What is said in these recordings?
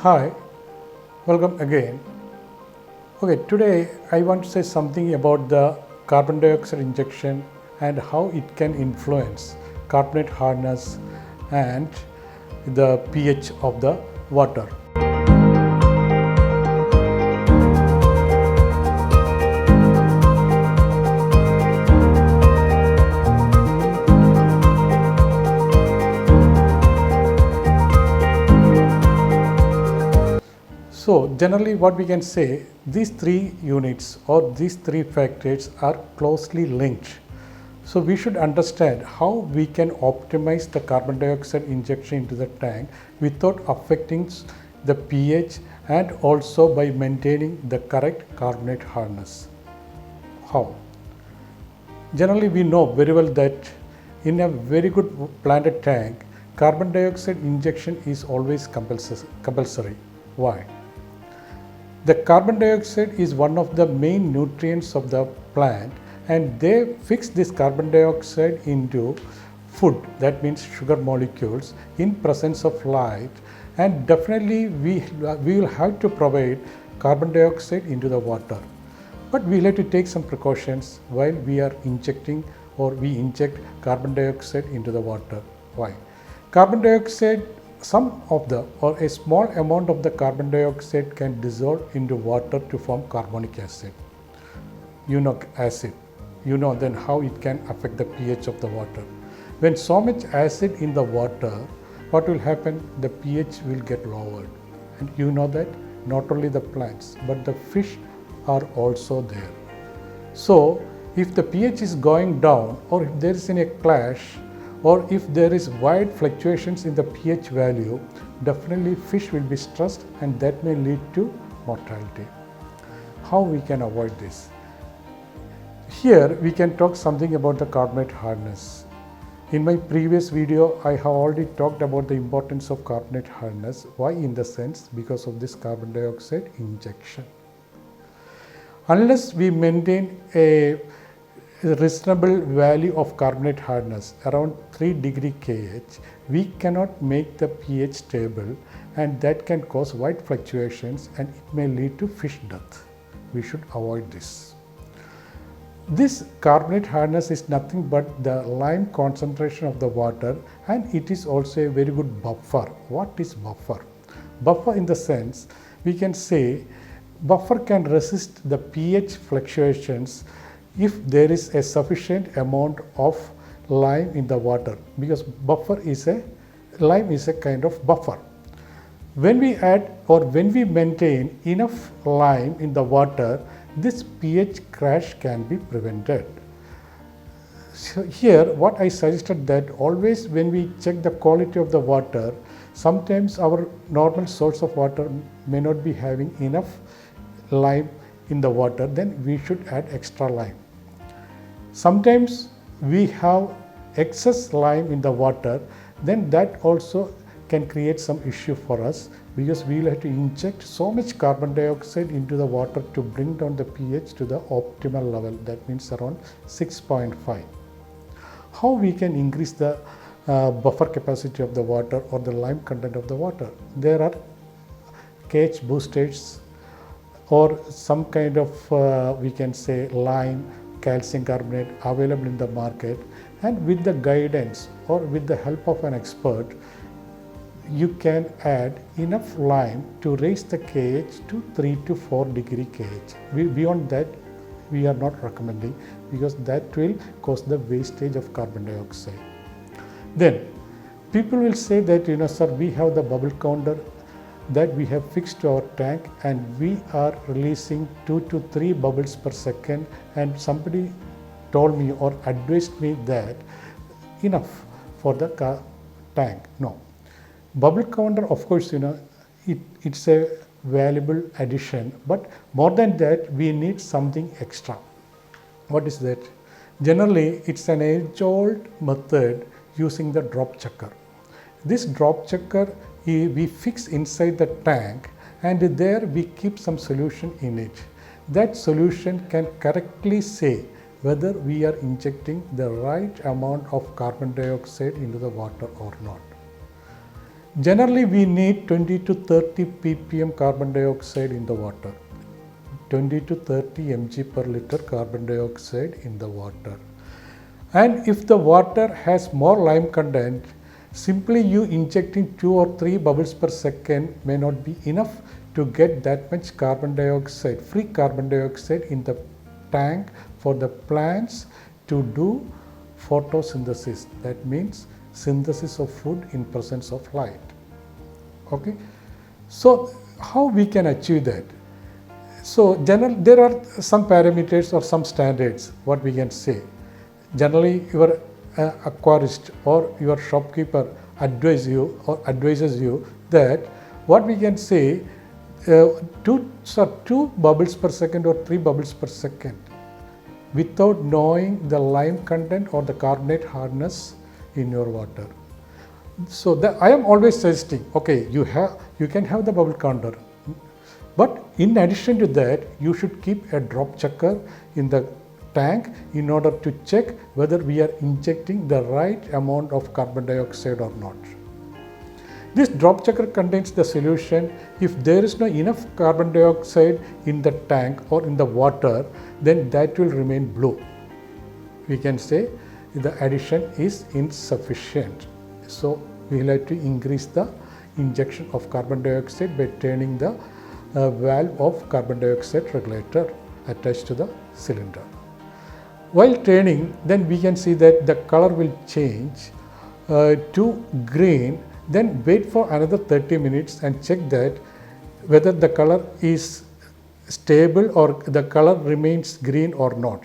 Hi, welcome again. Okay, today I want to say something about the carbon dioxide injection and how it can influence carbonate hardness and the pH of the water. So generally what we can say, these three units or these three factors are closely linked. So we should understand how we can optimize the carbon dioxide injection into the tank without affecting the pH and also by maintaining the correct carbonate hardness. How? Generally we know very well that in a very good planted tank, carbon dioxide injection is always compulsory. Why? The carbon dioxide is one of the main nutrients of the plant, and they fix this carbon dioxide into food, that means sugar molecules, in presence of light, and definitely we will have to provide carbon dioxide into the water. But we have to take some precautions while we are injecting or we inject carbon dioxide into the water. Why? Carbon dioxide, some of the or a small amount of the carbon dioxide can dissolve into water to form carbonic acid. Acid. Then how it can affect the pH of the water. When so much acid in the water, what will happen? The pH will get lowered. And you know that not only the plants but the fish are also there. So if the pH is going down or if there is any clash or if there is wide fluctuations in the pH value, definitely fish will be stressed and that may lead to mortality. How we can avoid this? Here we can talk something about the carbonate hardness. In my previous video, I have already talked about the importance of carbonate hardness. Why? In the sense because of this carbon dioxide injection. Unless we maintain a reasonable value of carbonate hardness around 3 degree kH, we cannot make the pH stable, and that can cause wide fluctuations and it may lead to fish death. We should avoid this. This carbonate hardness is nothing but the lime concentration of the water, and it is also a very good buffer. What is buffer? Buffer in the sense we can say buffer can resist the pH fluctuations if there is a sufficient amount of lime in the water, because lime is a kind of buffer. When we add or when we maintain enough lime in the water, this pH crash can be prevented. So here what I suggested that always when we check the quality of the water, sometimes our normal source of water may not be having enough lime in the water, then we should add extra lime. Sometimes we have excess lime in the water, then that also can create some issue for us because we will have to inject so much carbon dioxide into the water to bring down the pH to the optimal level, that means around 6.5. How we can increase the buffer capacity of the water or the lime content of the water? There are KH boosters or some kind of we can say lime, calcium carbonate available in the market, and with the guidance or with the help of an expert, you can add enough lime to raise the KH to 3 to 4 degree KH. Beyond that, we are not recommending because that will cause the wastage of carbon dioxide. Then people will say that, sir, we have the bubble counter that we have fixed to our tank and we are releasing 2 to 3 bubbles per second, and somebody told me or advised me that enough for the tank. No. Bubble counter, of course, it's a valuable addition, but more than that we need something extra. What is that? Generally it's an age-old method using the drop checker. This drop checker we fix inside the tank, and there we keep some solution in it. That solution can correctly say whether we are injecting the right amount of carbon dioxide into the water or not. Generally, we need 20 to 30 ppm carbon dioxide in the water. 20 to 30 mg per liter carbon dioxide in the water. And if the water has more lime content, simply you injecting 2 or 3 bubbles per second may not be enough to get that much carbon dioxide, free carbon dioxide in the tank for the plants to do photosynthesis. That means synthesis of food in presence of light. Okay, so how we can achieve that? So there are some parameters or some standards what we can say. Generally, your aquarist or your shopkeeper advises you that what we can say 2 bubbles per second or 3 bubbles per second without knowing the lime content or the carbonate hardness in your water. So I am always suggesting, okay, you can have the bubble counter, but in addition to that, you should keep a drop checker in the tank in order to check whether we are injecting the right amount of carbon dioxide or not. This drop checker contains the solution. If there is not enough carbon dioxide in the tank or in the water, then that will remain blue. We can say the addition is insufficient. So we will have to increase the injection of carbon dioxide by turning the valve of carbon dioxide regulator attached to the cylinder. While turning, then we can see that the color will change to green. Then wait for another 30 minutes and check that whether the color is stable or the color remains green or not.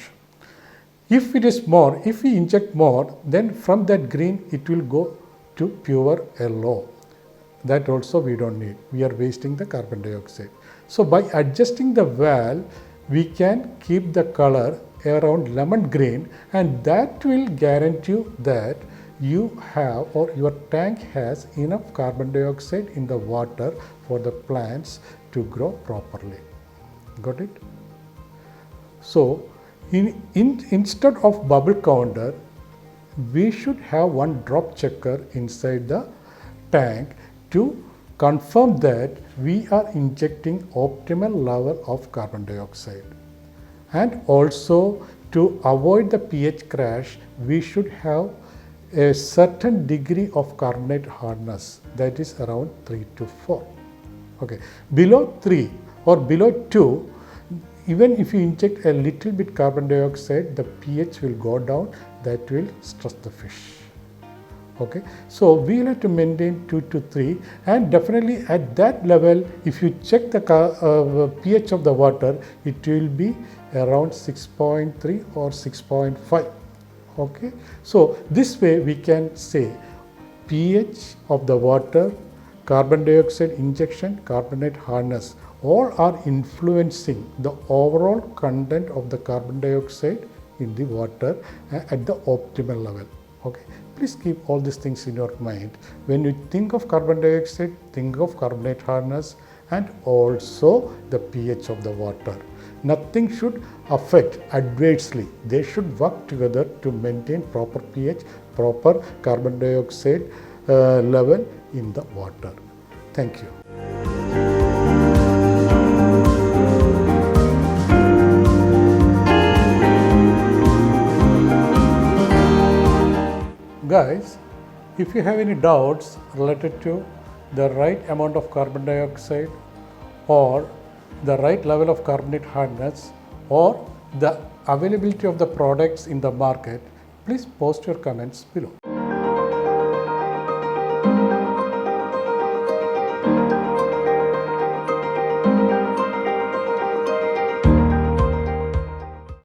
If it is more, if we inject more, then from that green it will go to pure yellow. That also we don't need. We are wasting the carbon dioxide. So by adjusting the valve, we can keep the color around lemon green, and that will guarantee that you have or your tank has enough carbon dioxide in the water for the plants to grow properly. Got it? So instead of bubble counter, we should have one drop checker inside the tank to confirm that we are injecting optimal level of carbon dioxide. And also to avoid the pH crash, we should have a certain degree of carbonate hardness, that is around 3 to 4. Okay, below 3 or below 2, even if you inject a little bit carbon dioxide, the pH will go down. That will stress the fish. Okay, so we will have to maintain 2 to 3, and definitely at that level, if you check the pH of the water, it will be around 6.3 or 6.5. Okay, so this way we can say pH of the water, carbon dioxide injection, carbonate hardness, all are influencing the overall content of the carbon dioxide in the water at the optimal level. Okay, please keep all these things in your mind. When you think of carbon dioxide, think of carbonate hardness and also the pH of the water. Nothing should affect adversely. They should work together to maintain proper pH, proper carbon dioxide level in the water. Thank you. Guys, if you have any doubts related to the right amount of carbon dioxide or the right level of carbonate hardness or the availability of the products in the market, please post your comments below.